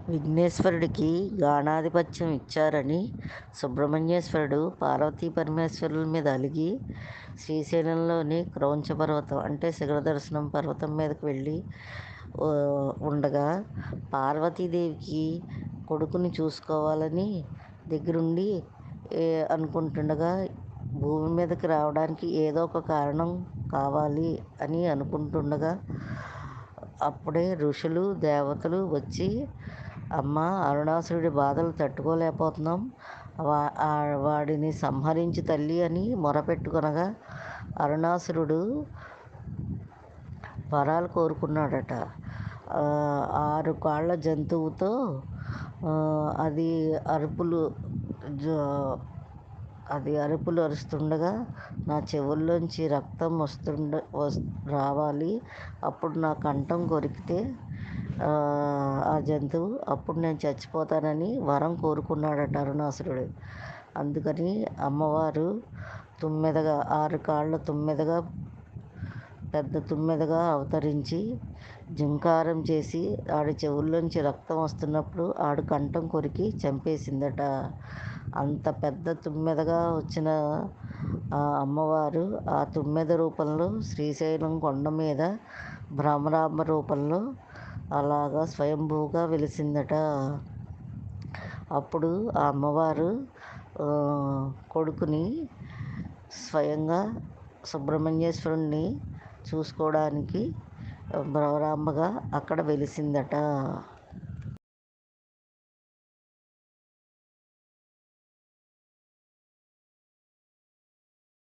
విఘ్నేశ్వరుడికి గాణాధిపత్యం ఇచ్చారని సుబ్రహ్మణ్యేశ్వరుడు పార్వతీ పరమేశ్వరుల మీద అలిగి శ్రీశైలంలోని క్రౌంచ పర్వతం అంటే శిఖర దర్శనం పర్వతం మీదకి వెళ్ళి ఆ, ఉండగా పార్వతీదేవికి కొడుకుని చూసుకోవాలని దగ్గరుండి ఏ, అనుకుంటుండగా భూమి మీదకి రావడానికి ఏదో ఒక కారణం కావాలి అని అనుకుంటుండగా అప్పుడే ఋషులు దేవతలు వచ్చి అమ్మ అరుణాసురుడి బాధలు తట్టుకోలేకపోతున్నాం, వాడిని సంహరించి తల్లి అని మొరపెట్టుకొనగా అరుణాసురుడు వరాలు కోరుకున్నాడట. 6 కాళ్ళ జంతువుతో ఆ, అది అరుపులు జ అది అరుపులు అరుస్తుండగా నా చెవుల్లోంచి రక్తం రావాలి, అప్పుడు నా కంఠం కొరికితే ఆ ఆ జంతువు అప్పుడు నేను చచ్చిపోతానని వరం కోరుకున్నాడట అరుణాసురుడు. అందుకని అమ్మవారు తుమ్మెదగా 6 కాళ్ళ తుమ్మెదగా పెద్ద తుమ్మెదగా అవతరించి జింకారం చేసి ఆడి చెవుల్లోంచి రక్తం వస్తున్నప్పుడు ఆడు కంఠం కొరికి చంపేసిందట. అంత పెద్ద తుమ్మెదగా వచ్చిన ఆ అమ్మవారు ఆ తుమ్మెద రూపంలో శ్రీశైలం కొండ మీద భ్రమరాంబ రూపంలో అలాగా స్వయంభూగా వెలిసిందట. అప్పుడు ఆ అమ్మవారు ఆ, కొడుకుని స్వయంగా సుబ్రహ్మణ్యేశ్వరుణ్ణి చూసుకోవడానికి భ్రమరాంబగా అక్కడ వెలిసిందట.